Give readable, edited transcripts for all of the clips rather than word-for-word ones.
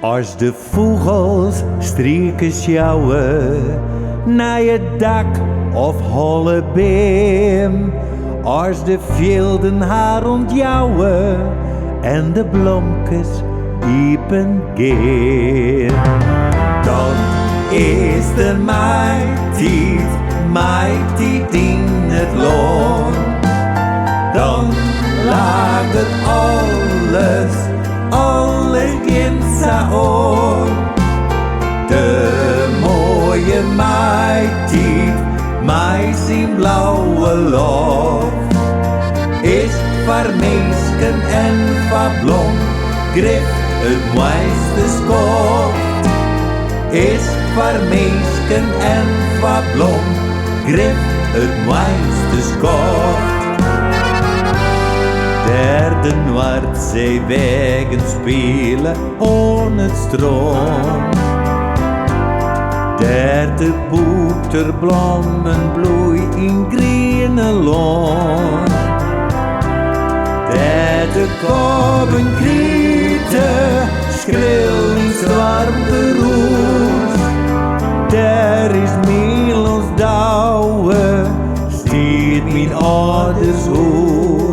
Als de vogels streken sjouwen naar je dak of holle beem, als de velden haar rondjouwen en de blomkes iepen gaan, dan is de maitijd in het loon. Dan laat het alles in zijn oor. De mooie maitijd, mij zijn blauwe lof, is voor meisken en voor blom, grift het mooiste skoft. Is voor meisken en voor blom, grift het mooiste skoft. Der de Noordzeewegen spelen on het stroom, der de boeterblommen bloeien in groene loon, der de kobenkrieten schreeuwen in warmte roes, der is Milos douwe, stiert mijn ouders hoes.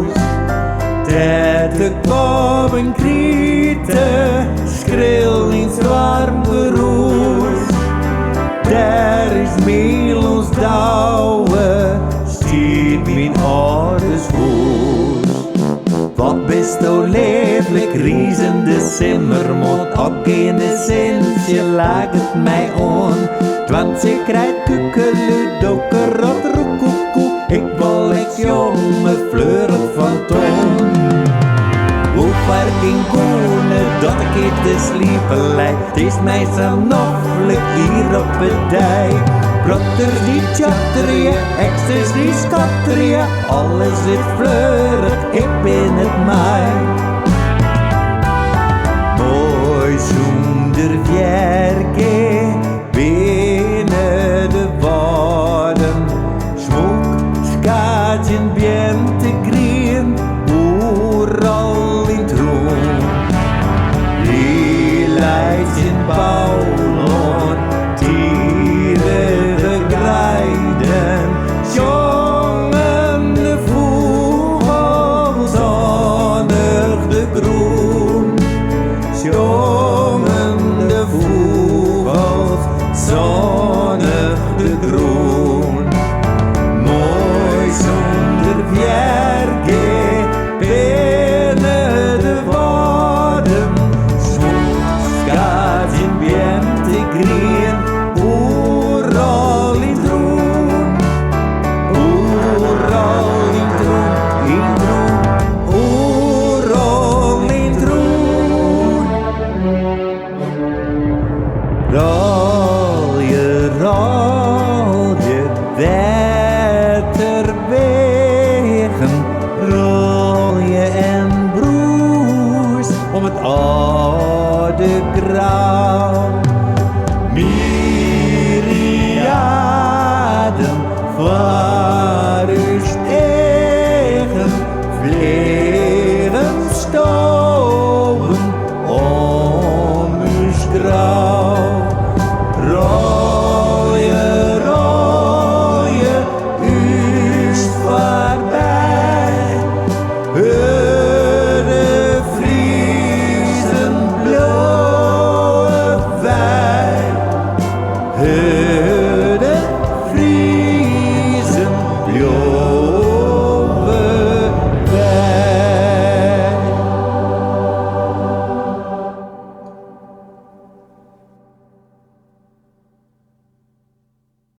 De kobenkrieten schreeuwen in warmte roes, der is Milos douwe, stiert mijn ouders hoes. Wat bist o leeflijk, riezende simmermot, op geen essentje laat het mij on. 20 krijt kukelu, dokker, rot, roekoekoe, ik wil ik jonge fleuren van toon. Hoe ver in koenen dat ik in te sliepen lijk, het is mij zo noffelijk hier op het dijk. Brotters die chatterje, eksters die schatterje, alles is fleurig, ik ben het mij. Mooi zonder vjerke, binnen de woorden, smok, skaatjen, bjente, green, overal in troon. Die leidt in bouwloon, dieren grijden, jongen de vogels zonnig de groen, jongen de vogels zonnig de groen. Mooi zonder vjerke, binnen de woorden, smok, skaat in bjente, green, overal in groen, overal in groen, overal in groen. Rol je, weterwegen, rol je en broers, om het al